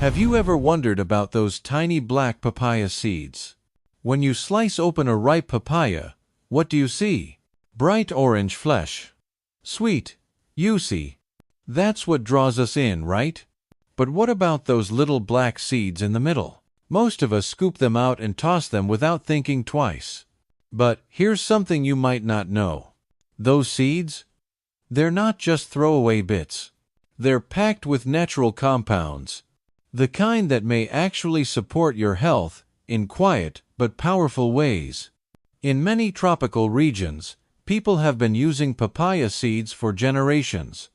Have you ever wondered about those tiny black papaya seeds? When you slice open a ripe papaya, what do you see? Bright orange flesh. Sweet, juicy. That's what draws us in, right? But what about those little black seeds in the middle? Most of us scoop them out and toss them without thinking twice. But here's something you might not know. Those seeds? They're not just throwaway bits. They're packed with natural compounds. The kind that may actually support your health in quiet but powerful ways. In many tropical regions, people have been using papaya seeds for generations.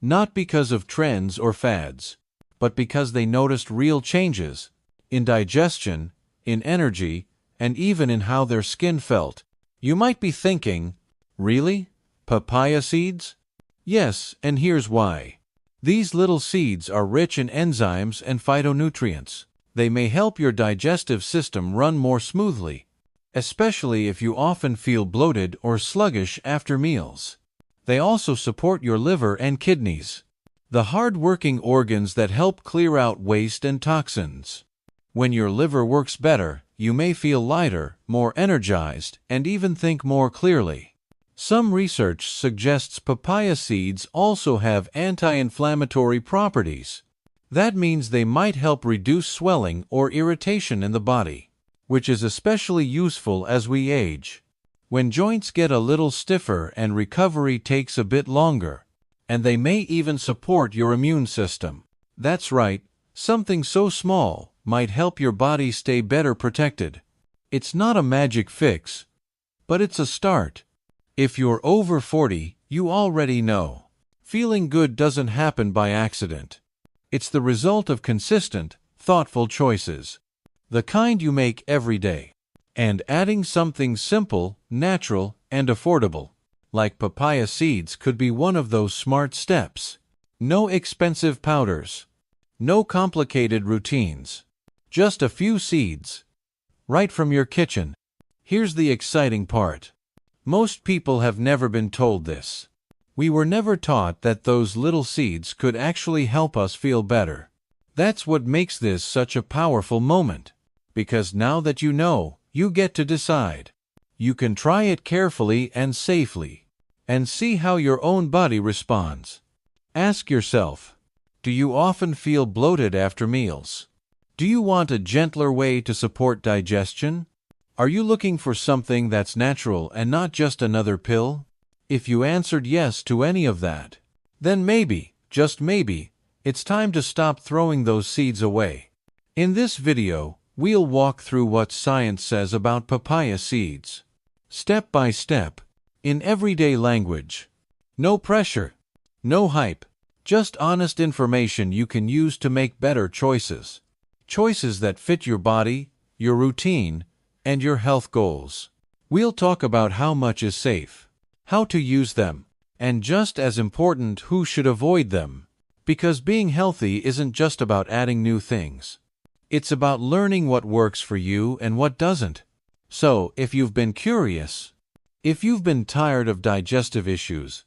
Not because of trends or fads, but because they noticed real changes in digestion, in energy, and even in how their skin felt. You might be thinking, really? Papaya seeds? Yes, and here's why. These little seeds are rich in enzymes and phytonutrients. They may help your digestive system run more smoothly, especially if you often feel bloated or sluggish after meals. They also support your liver and kidneys, the hard-working organs that help clear out waste and toxins. When your liver works better, you may feel lighter, more energized, and even think more clearly. Some research suggests papaya seeds also have anti-inflammatory properties. That means they might help reduce swelling or irritation in the body, which is especially useful as we age. When joints get a little stiffer and recovery takes a bit longer, and they may even support your immune system. That's right, something so small might help your body stay better protected. It's not a magic fix, but it's a start. If you're over 40, you already know. Feeling good doesn't happen by accident. It's the result of consistent, thoughtful choices. The kind you make every day. And adding something simple, natural, and affordable, like papaya seeds, could be one of those smart steps. No expensive powders. No complicated routines. Just a few seeds. Right from your kitchen. Here's the exciting part. Most people have never been told this. We were never taught that those little seeds could actually help us feel better. That's what makes this such a powerful moment. Because now that you know, you get to decide. You can try it carefully and safely, and see how your own body responds. Ask yourself, do you often feel bloated after meals? Do you want a gentler way to support digestion? Are you looking for something that's natural and not just another pill? If you answered yes to any of that, then maybe, just maybe, it's time to stop throwing those seeds away. In this video, we'll walk through what science says about papaya seeds. Step by step, in everyday language. No pressure, no hype, just honest information you can use to make better choices. Choices that fit your body, your routine, and your health goals. We'll talk about how much is safe, how to use them, and just as important, who should avoid them. Because being healthy isn't just about adding new things. It's about learning what works for you and what doesn't. So, if you've been curious, if you've been tired of digestive issues,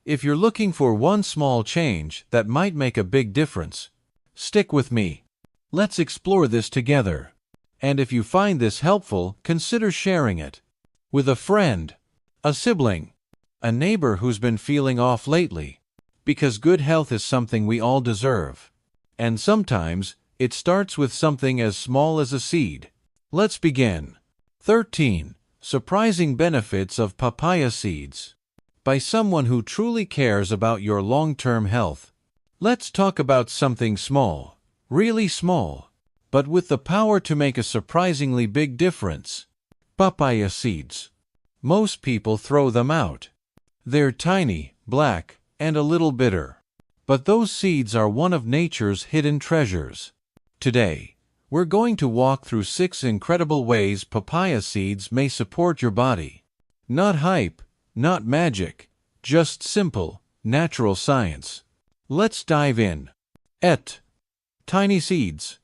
if you're looking for one small change that might make a big difference, stick with me. Let's explore this together. And if you find this helpful, consider sharing it with a friend, a sibling, a neighbor who's been feeling off lately. Because good health is something we all deserve. And sometimes, it starts with something as small as a seed. Let's begin. 13. Surprising benefits of papaya seeds. By someone who truly cares about your long-term health. Let's talk about something small, really small, but with the power to make a surprisingly big difference. Papaya seeds. Most people throw them out. They're tiny, black, and a little bitter. But those seeds are one of nature's hidden treasures. Today, we're going to walk through 6 incredible ways papaya seeds may support your body. Not hype, not magic, just simple, natural science. Let's dive in. Tiny seeds.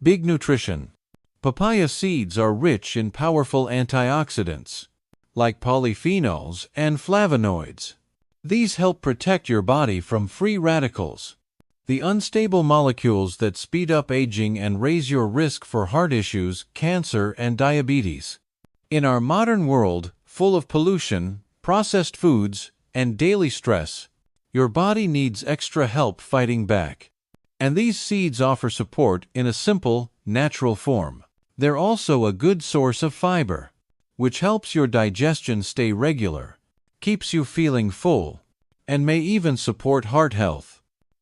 Big nutrition. Papaya seeds are rich in powerful antioxidants, like polyphenols and flavonoids. These help protect your body from free radicals, the unstable molecules that speed up aging and raise your risk for heart issues, cancer, and diabetes. In our modern world, full of pollution, processed foods, and daily stress, your body needs extra help fighting back. And these seeds offer support in a simple, natural form. They're also a good source of fiber, which helps your digestion stay regular, keeps you feeling full, and may even support heart health.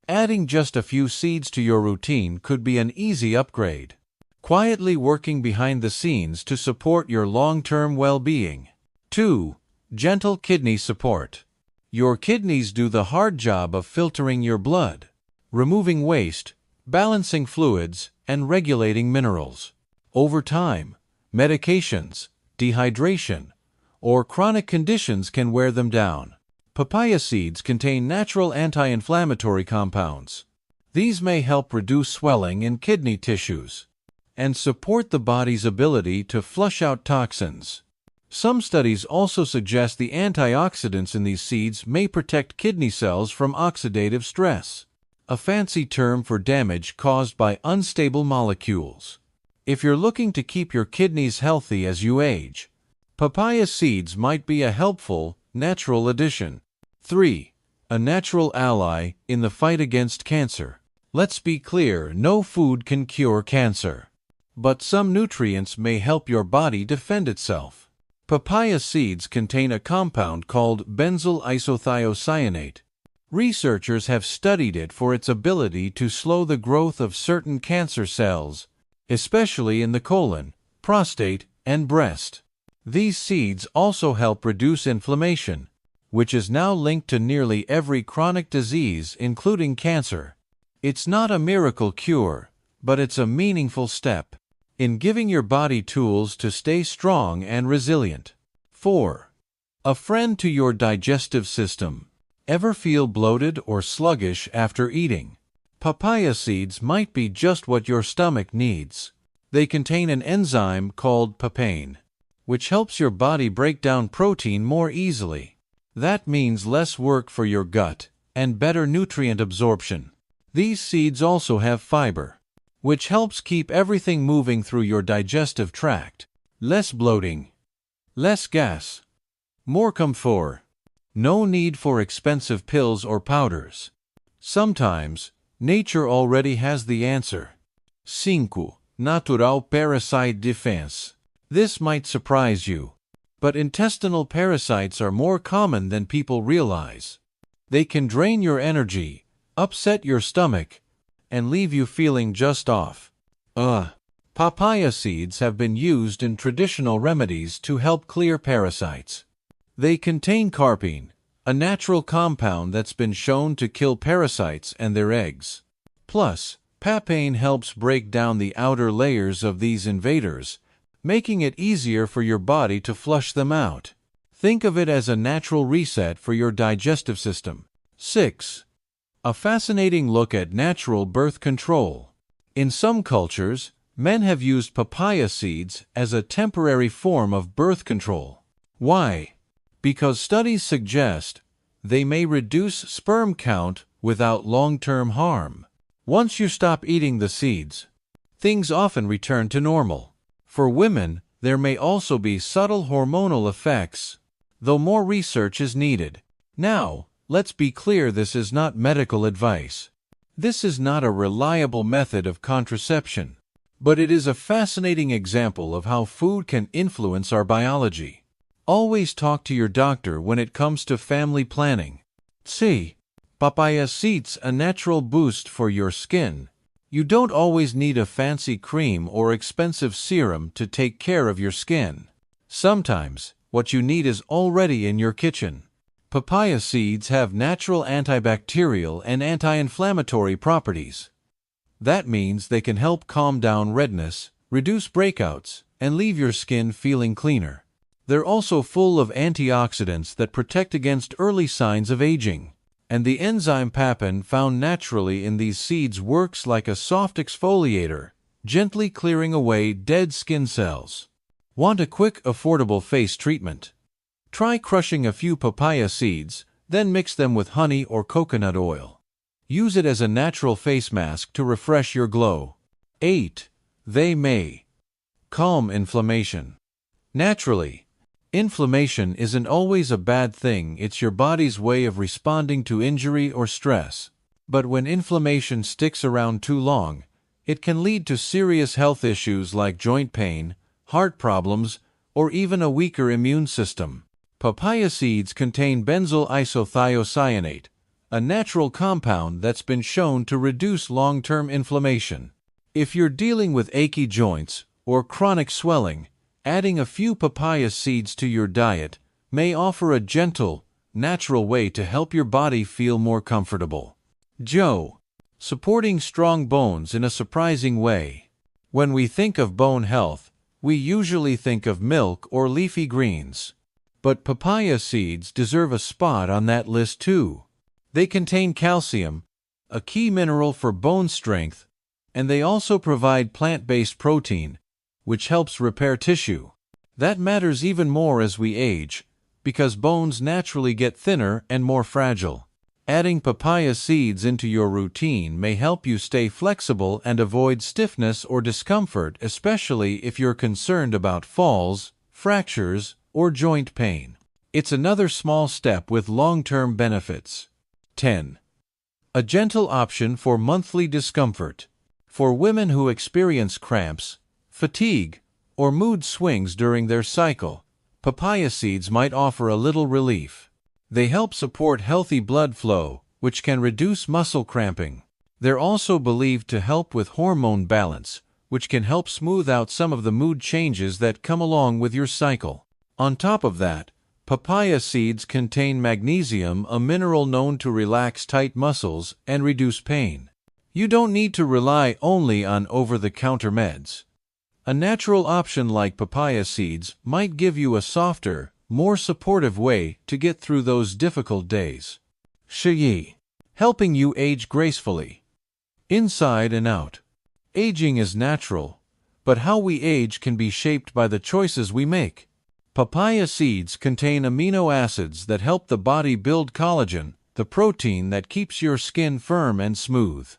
Adding just a few seeds to your routine could be an easy upgrade, quietly working behind the scenes to support your long-term well-being. 2. Gentle kidney support. Your kidneys do the hard job of filtering your blood, removing waste, balancing fluids, and regulating minerals. Over time, medications, dehydration, or chronic conditions can wear them down. Papaya seeds contain natural anti-inflammatory compounds. These may help reduce swelling in kidney tissues and support the body's ability to flush out toxins. Some studies also suggest the antioxidants in these seeds may protect kidney cells from oxidative stress, a fancy term for damage caused by unstable molecules. If you're looking to keep your kidneys healthy as you age, papaya seeds might be a helpful, natural addition. 3. A natural ally in the fight against cancer. Let's be clear, no food can cure cancer, but some nutrients may help your body defend itself. Papaya seeds contain a compound called benzyl isothiocyanate. Researchers have studied it for its ability to slow the growth of certain cancer cells, especially in the colon, prostate, and breast. These seeds also help reduce inflammation, which is now linked to nearly every chronic disease, including cancer. It's not a miracle cure, but it's a meaningful step in giving your body tools to stay strong and resilient. 4. A friend to your digestive system. Ever feel bloated or sluggish after eating? Papaya seeds might be just what your stomach needs. They contain an enzyme called papain, which helps your body break down protein more easily. That means less work for your gut and better nutrient absorption. These seeds also have fiber, which helps keep everything moving through your digestive tract. Less bloating, less gas, more comfort. No need for expensive pills or powders. Sometimes, nature already has the answer. 5. Natural parasite defense. This might surprise you, but intestinal parasites are more common than people realize. They can drain your energy, upset your stomach, and leave you feeling just off. Papaya seeds have been used in traditional remedies to help clear parasites. They contain carpine, a natural compound that's been shown to kill parasites and their eggs. Plus, papain helps break down the outer layers of these invaders, making it easier for your body to flush them out. Think of it as a natural reset for your digestive system. 6. A fascinating look at natural birth control. In some cultures, men have used papaya seeds as a temporary form of birth control. Why? Because studies suggest they may reduce sperm count without long-term harm. Once you stop eating the seeds, things often return to normal. For women, there may also be subtle hormonal effects, though more research is needed. Now, let's be clear, this is not medical advice. This is not a reliable method of contraception, but it is a fascinating example of how food can influence our biology. Always talk to your doctor when it comes to family planning. See, papaya seeds a natural boost for your skin. You don't always need a fancy cream or expensive serum to take care of your skin. Sometimes, what you need is already in your kitchen. Papaya seeds have natural antibacterial and anti-inflammatory properties. That means they can help calm down redness, reduce breakouts, and leave your skin feeling cleaner. They're also full of antioxidants that protect against early signs of aging. And the enzyme papain found naturally in these seeds works like a soft exfoliator, gently clearing away dead skin cells. Want a quick, affordable face treatment? Try crushing a few papaya seeds, then mix them with honey or coconut oil. Use it as a natural face mask to refresh your glow. 8. They may calm inflammation. Naturally, inflammation isn't always a bad thing. It's your body's way of responding to injury or stress. But when inflammation sticks around too long, it can lead to serious health issues like joint pain, heart problems, or even a weaker immune system. Papaya seeds contain benzyl isothiocyanate, a natural compound that's been shown to reduce long-term inflammation. If you're dealing with achy joints or chronic swelling, adding a few papaya seeds to your diet may offer a gentle, natural way to help your body feel more comfortable. Joe. Supporting strong bones in a surprising way. When we think of bone health, we usually think of milk or leafy greens. But papaya seeds deserve a spot on that list too. They contain calcium, a key mineral for bone strength, and they also provide plant-based protein, which helps repair tissue. That matters even more as we age, because bones naturally get thinner and more fragile. Adding papaya seeds into your routine may help you stay flexible and avoid stiffness or discomfort, especially if you're concerned about falls, fractures, or joint pain. It's another small step with long-term benefits. 10. A gentle option for monthly discomfort. For women who experience cramps, fatigue, or mood swings during their cycle, papaya seeds might offer a little relief. They help support healthy blood flow, which can reduce muscle cramping. They're also believed to help with hormone balance, which can help smooth out some of the mood changes that come along with your cycle. On top of that, papaya seeds contain magnesium, a mineral known to relax tight muscles and reduce pain. You don't need to rely only on over-the-counter meds. A natural option like papaya seeds might give you a softer, more supportive way to get through those difficult days. Shi. Helping you age gracefully. Inside and out. Aging is natural, but how we age can be shaped by the choices we make. Papaya seeds contain amino acids that help the body build collagen, the protein that keeps your skin firm and smooth.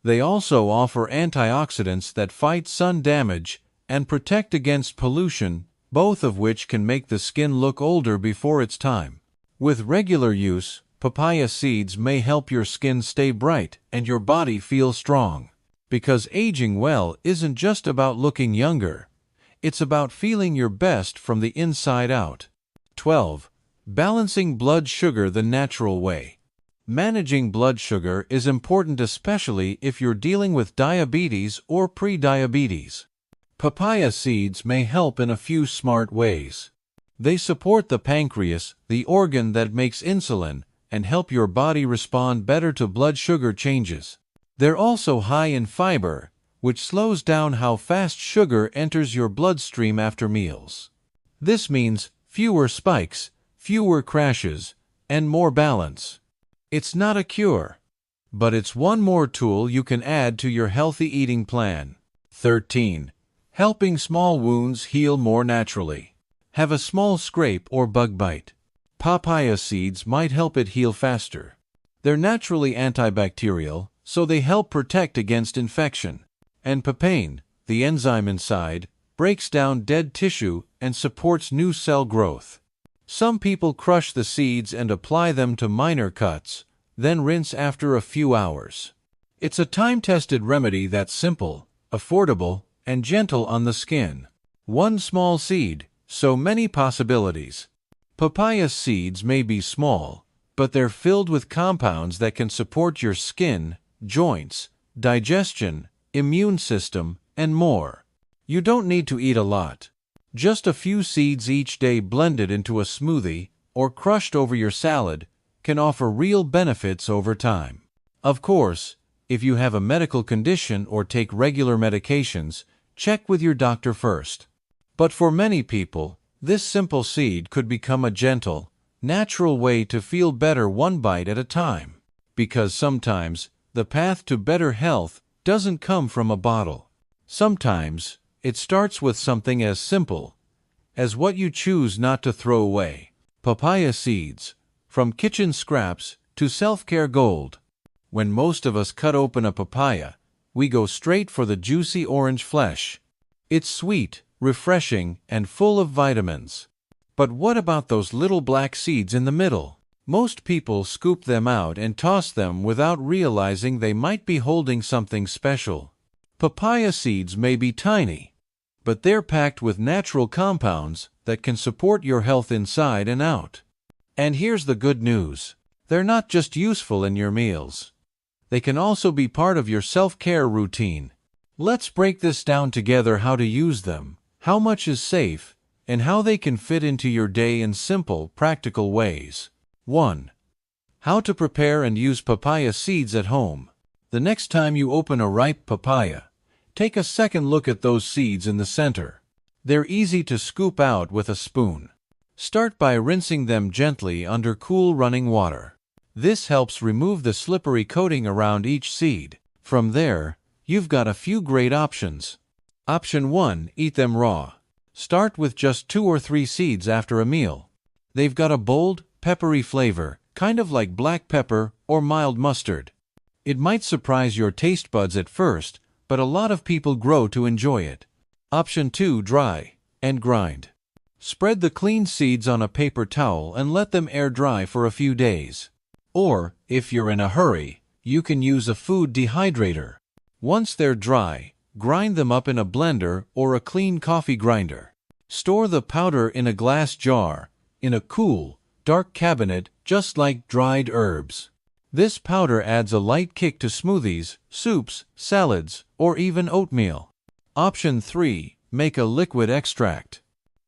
They also offer antioxidants that fight sun damage and protect against pollution, both of which can make the skin look older before its time. With regular use, papaya seeds may help your skin stay bright and your body feel strong. Because aging well isn't just about looking younger. It's about feeling your best from the inside out. 12. Balancing blood sugar the natural way. Managing blood sugar is important, especially if you're dealing with diabetes or pre-diabetes. Papaya seeds may help in a few smart ways. They support the pancreas, the organ that makes insulin, and help your body respond better to blood sugar changes. They're also high in fiber, which slows down how fast sugar enters your bloodstream after meals. This means fewer spikes, fewer crashes, and more balance. It's not a cure, but it's one more tool you can add to your healthy eating plan. 13. Helping small wounds heal more naturally. Have a small scrape or bug bite. Papaya seeds might help it heal faster. They're naturally antibacterial, so they help protect against infection. And papain, the enzyme inside, breaks down dead tissue and supports new cell growth. Some people crush the seeds and apply them to minor cuts, then rinse after a few hours. It's a time-tested remedy that's simple, affordable, and gentle on the skin. One small seed, so many possibilities. Papaya seeds may be small, but they're filled with compounds that can support your skin, joints, digestion, immune system, and more. You don't need to eat a lot. Just a few seeds each day blended into a smoothie or crushed over your salad can offer real benefits over time. Of course, if you have a medical condition or take regular medications, check with your doctor first. But for many people, this simple seed could become a gentle, natural way to feel better one bite at a time. Because sometimes, the path to better health doesn't come from a bottle. Sometimes, it starts with something as simple as what you choose not to throw away. Papaya seeds, from kitchen scraps to self-care gold. When most of us cut open a papaya, we go straight for the juicy orange flesh. It's sweet, refreshing, and full of vitamins. But what about those little black seeds in the middle? Most people scoop them out and toss them without realizing they might be holding something special. Papaya seeds may be tiny, but they're packed with natural compounds that can support your health inside and out. And here's the good news. They're not just useful in your meals. They can also be part of your self-care routine. Let's break this down together: how to use them, how much is safe, and how they can fit into your day in simple, practical ways. 1. How to prepare and use papaya seeds at home. The next time you open a ripe papaya, take a second look at those seeds in the center. They're easy to scoop out with a spoon. Start by rinsing them gently under cool running water. This helps remove the slippery coating around each seed. From there, you've got a few great options. Option 1. Eat them raw. Start with just 2 or 3 seeds after a meal. They've got a bold, peppery flavor, kind of like black pepper or mild mustard. It might surprise your taste buds at first, but a lot of people grow to enjoy it. Option 2. Dry and grind. Spread the clean seeds on a paper towel and let them air dry for a few days. Or, if you're in a hurry, you can use a food dehydrator. Once they're dry, grind them up in a blender or a clean coffee grinder. Store the powder in a glass jar, in a cool, dark cabinet, just like dried herbs. This powder adds a light kick to smoothies, soups, salads, or even oatmeal. Option 3. Make a liquid extract.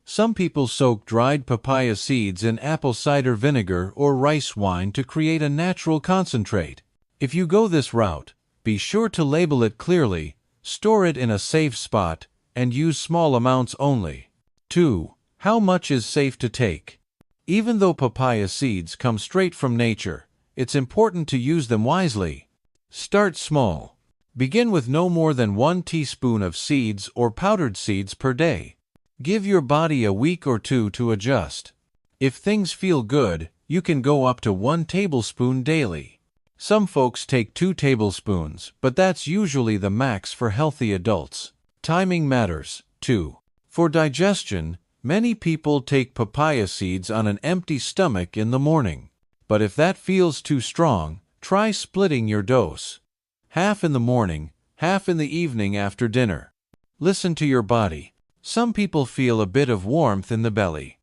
Some people soak dried papaya seeds in apple cider vinegar or rice wine to create a natural concentrate. If you go this route, be sure to label it clearly, store it in a safe spot, and use small amounts only. 2. How much is safe to take? Even though papaya seeds come straight from nature, it's important to use them wisely. Start small. Begin with no more than 1 teaspoon of seeds or powdered seeds per day. Give your body a week or 2 to adjust. If things feel good, you can go up to 1 tablespoon daily. Some folks take 2 tablespoons, but that's usually the max for healthy adults. Timing matters, too. For digestion, many people take papaya seeds on an empty stomach in the morning. But if that feels too strong, try splitting your dose. Half in the morning, half in the evening after dinner. Listen to your body. Some people feel a bit of warmth in the belly.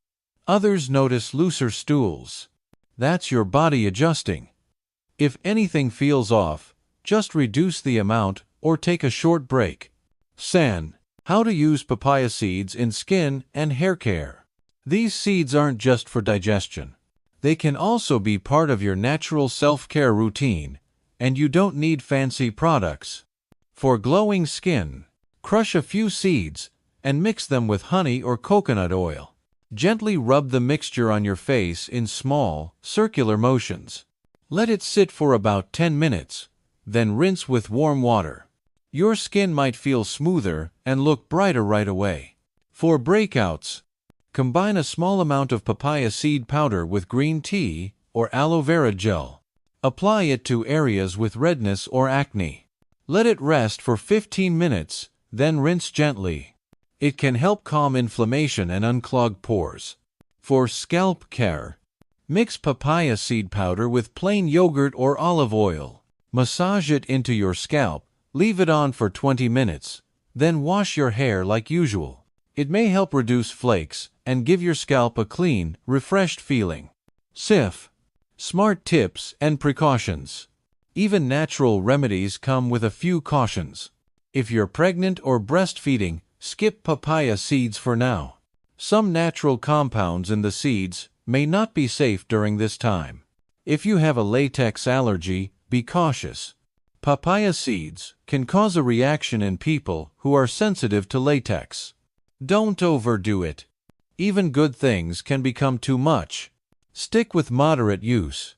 Others notice looser stools. That's your body adjusting. If anything feels off, just reduce the amount or take a short break. How to use papaya seeds in skin and hair care. These seeds aren't just for digestion. They can also be part of your natural self-care routine, and you don't need fancy products. For glowing skin, crush a few seeds and mix them with honey or coconut oil. Gently rub the mixture on your face in small, circular motions. Let it sit for about 10 minutes, then rinse with warm water. Your skin might feel smoother and look brighter right away. For breakouts, combine a small amount of papaya seed powder with green tea or aloe vera gel. Apply it to areas with redness or acne. Let it rest for 15 minutes, then rinse gently. It can help calm inflammation and unclog pores. For scalp care, mix papaya seed powder with plain yogurt or olive oil. Massage it into your scalp. Leave it on for 20 minutes, then wash your hair like usual. It may help reduce flakes and give your scalp a clean, refreshed feeling. Smart tips and precautions. Even natural remedies come with a few cautions. If you're pregnant or breastfeeding, skip papaya seeds for now. Some natural compounds in the seeds may not be safe during this time. If you have a latex allergy, be cautious. Papaya seeds can cause a reaction in people who are sensitive to latex. Don't overdo it. Even good things can become too much. Stick with moderate use.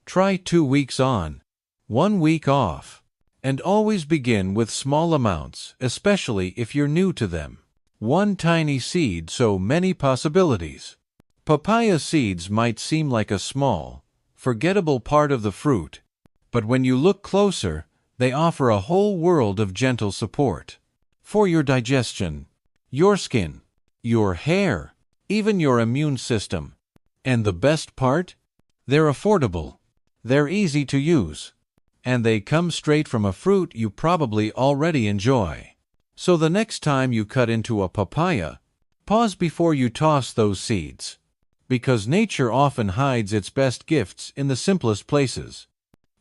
Try 2 weeks on, 1 week off. And always begin with small amounts, especially if you're new to them. One tiny seed, so many possibilities. Papaya seeds might seem like a small, forgettable part of the fruit, But when you look closer, they offer a whole world of gentle support. For your digestion, your skin, your hair, even your immune system. And the best part? They're affordable. They're easy to use. And they come straight from a fruit you probably already enjoy. So the next time you cut into a papaya, pause before you toss those seeds. Because nature often hides its best gifts in the simplest places.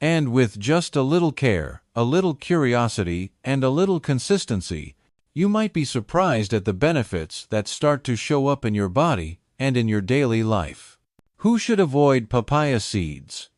And with just a little care, a little curiosity, and a little consistency, you might be surprised at the benefits that start to show up in your body and in your daily life. Who should avoid papaya seeds?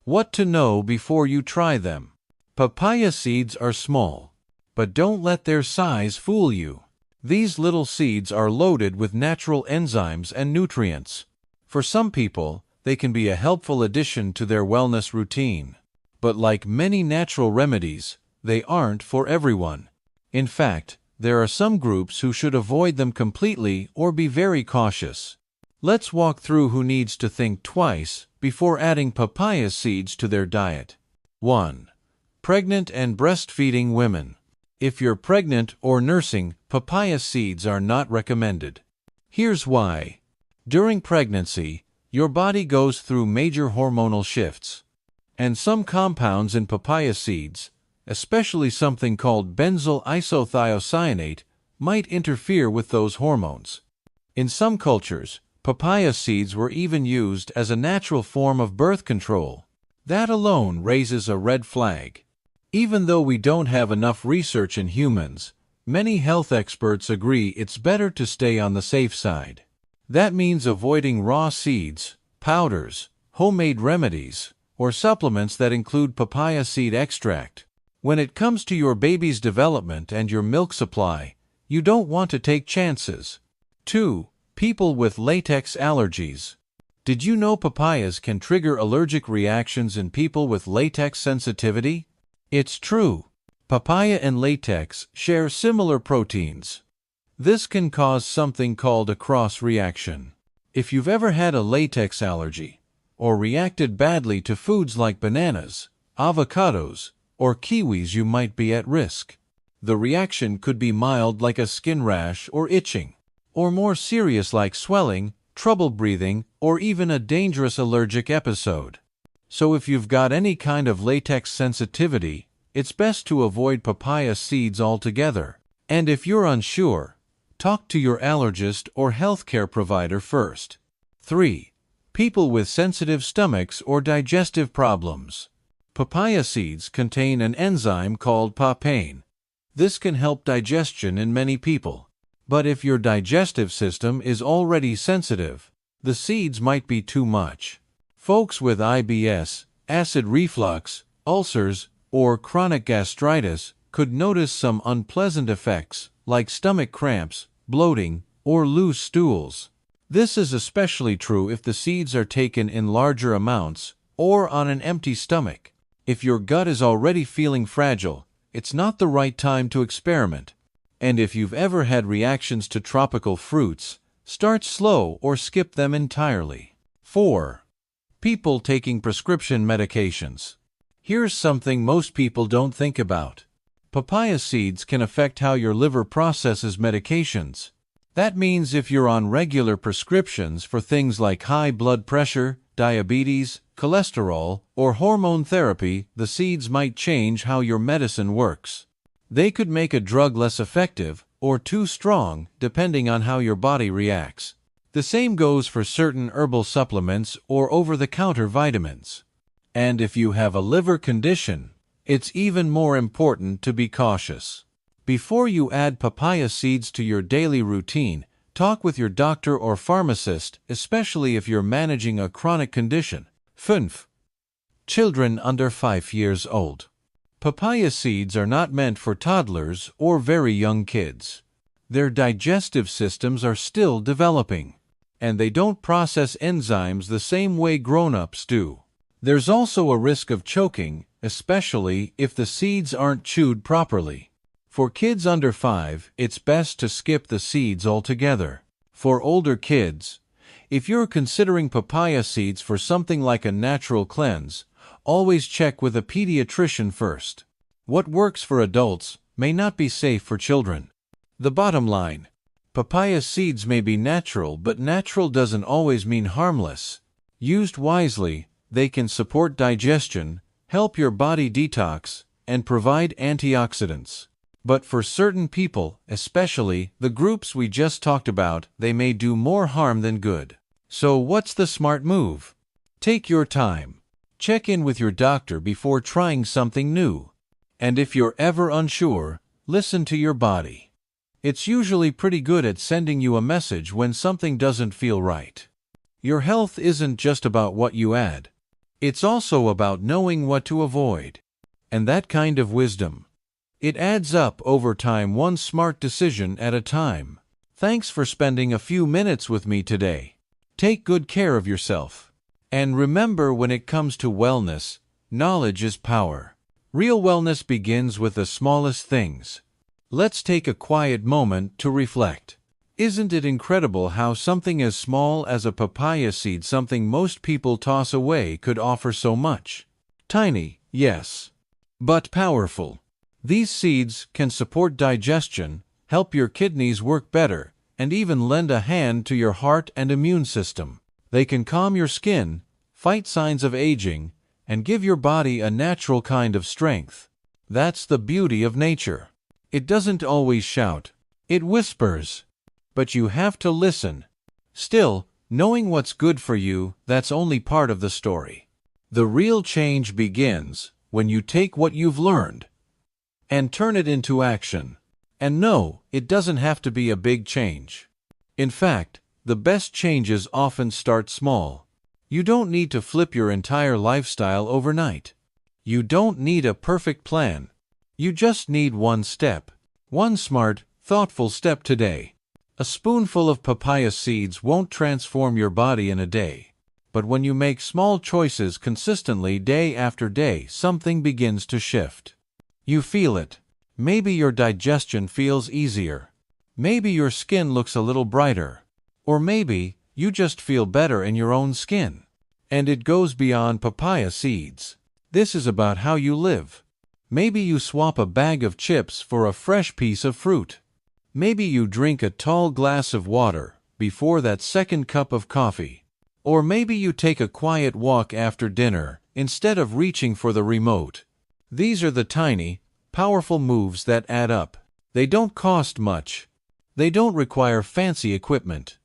What to know before you try them. Papaya seeds are small, but don't let their size fool you. These little seeds are loaded with natural enzymes and nutrients. For some people, they can be a helpful addition to their wellness routine. But like many natural remedies, they aren't for everyone. In fact, there are some groups who should avoid them completely or be very cautious. Let's walk through who needs to think twice before adding papaya seeds to their diet. 1. Pregnant and breastfeeding women. If you're pregnant or nursing, papaya seeds are not recommended. Here's why. During pregnancy, your body goes through major hormonal shifts. And some compounds in papaya seeds, especially something called benzyl isothiocyanate, might interfere with those hormones. In some cultures, papaya seeds were even used as a natural form of birth control. That alone raises a red flag. Even though we don't have enough research in humans, many health experts agree it's better to stay on the safe side. That means avoiding raw seeds, powders, homemade remedies, or supplements that include papaya seed extract. When it comes to your baby's development and your milk supply, you don't want to take chances. 2. People with latex allergies. Did you know papayas can trigger allergic reactions in people with latex sensitivity? It's true. Papaya and latex share similar proteins. This can cause something called a cross-reaction. If you've ever had a latex allergy, or reacted badly to foods like bananas, avocados, or kiwis, you might be at risk. The reaction could be mild like a skin rash or itching, or more serious like swelling, trouble breathing, or even a dangerous allergic episode. So if you've got any kind of latex sensitivity, it's best to avoid papaya seeds altogether. And if you're unsure, talk to your allergist or healthcare provider first. 3. People with sensitive stomachs or digestive problems. Papaya seeds contain an enzyme called papain. This can help digestion in many people. But if your digestive system is already sensitive, the seeds might be too much. Folks with IBS, acid reflux, ulcers, or chronic gastritis could notice some unpleasant effects like stomach cramps, bloating, or loose stools. This is especially true if the seeds are taken in larger amounts or on an empty stomach. If your gut is already feeling fragile, it's not the right time to experiment. And if you've ever had reactions to tropical fruits, start slow or skip them entirely. 4. People taking prescription medications. Here's something most people don't think about. Papaya seeds can affect how your liver processes medications. That means if you're on regular prescriptions for things like high blood pressure, diabetes, cholesterol, or hormone therapy, the seeds might change how your medicine works. They could make a drug less effective or too strong, depending on how your body reacts. The same goes for certain herbal supplements or over-the-counter vitamins. And if you have a liver condition, it's even more important to be cautious. Before you add papaya seeds to your daily routine, talk with your doctor or pharmacist, especially if you're managing a chronic condition. 5. Children under 5 years old. Papaya seeds are not meant for toddlers or very young kids. Their digestive systems are still developing, and they don't process enzymes the same way grown-ups do. There's also a risk of choking, especially if the seeds aren't chewed properly. For kids under 5, it's best to skip the seeds altogether. For older kids, if you're considering papaya seeds for something like a natural cleanse, Always check with a pediatrician first. What works for adults may not be safe for children. The bottom line: papaya seeds may be natural, but natural doesn't always mean harmless. Used wisely, they can support digestion, help your body detox, and provide antioxidants. But for certain people, especially the groups we just talked about, they may do more harm than good. So what's the smart move? Take your time. Check in with your doctor before trying something new. And if you're ever unsure, listen to your body. It's usually pretty good at sending you a message when something doesn't feel right. Your health isn't just about what you add. It's also about knowing what to avoid. And that kind of wisdom, it adds up over time, one smart decision at a time. Thanks for spending a few minutes with me today. Take good care of yourself. And remember, when it comes to wellness, knowledge is power. Real wellness begins with the smallest things. Let's take a quiet moment to reflect. Isn't it incredible how something as small as a papaya seed, something most people toss away, could offer so much? Tiny, yes, but powerful. These seeds can support digestion, help your kidneys work better, and even lend a hand to your heart and immune system. They can calm your skin, fight signs of aging, and give your body a natural kind of strength. That's the beauty of nature. It doesn't always shout, it whispers. But you have to listen. Still, knowing what's good for you, that's only part of the story. The real change begins when you take what you've learned and turn it into action. And no, it doesn't have to be a big change. In fact, the best changes often start small. You don't need to flip your entire lifestyle overnight. You don't need a perfect plan. You just need one step. One smart, thoughtful step today. A spoonful of papaya seeds won't transform your body in a day. But when you make small choices consistently day after day, something begins to shift. You feel it. Maybe your digestion feels easier. Maybe your skin looks a little brighter. Or maybe you just feel better in your own skin. And it goes beyond papaya seeds. This is about how you live. Maybe you swap a bag of chips for a fresh piece of fruit. Maybe you drink a tall glass of water before that second cup of coffee. Or maybe you take a quiet walk after dinner instead of reaching for the remote. These are the tiny, powerful moves that add up. They don't cost much. They don't require fancy equipment.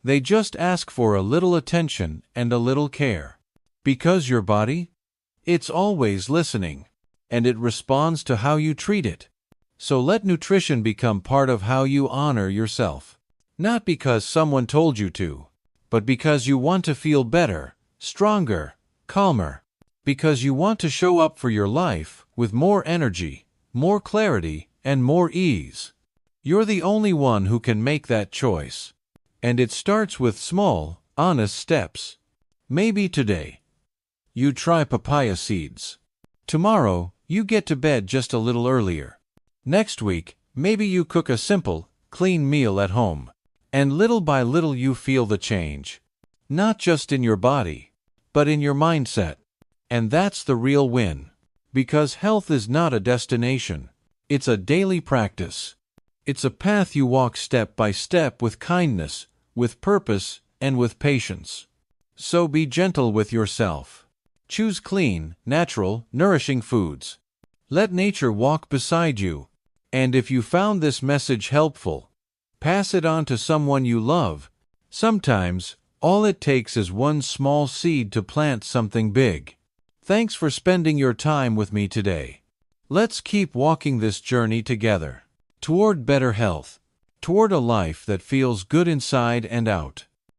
They just ask for a little attention and a little care. Because your body, it's always listening, and it responds to how you treat it. So let nutrition become part of how you honor yourself. Not because someone told you to, but because you want to feel better, stronger, calmer. Because you want to show up for your life with more energy, more clarity, and more ease. You're the only one who can make that choice. And it starts with small, honest steps. Maybe today you try papaya seeds. Tomorrow, you get to bed just a little earlier. Next week, maybe you cook a simple, clean meal at home. And little by little you feel the change. Not just in your body, but in your mindset. And that's the real win. Because health is not a destination. It's a daily practice. It's a path you walk step by step with kindness, with purpose, and with patience. So be gentle with yourself. Choose clean, natural, nourishing foods. Let nature walk beside you. And if you found this message helpful, pass it on to someone you love. Sometimes, all it takes is one small seed to plant something big. Thanks for spending your time with me today. Let's keep walking this journey together. Toward better health. Toward a life that feels good inside and out.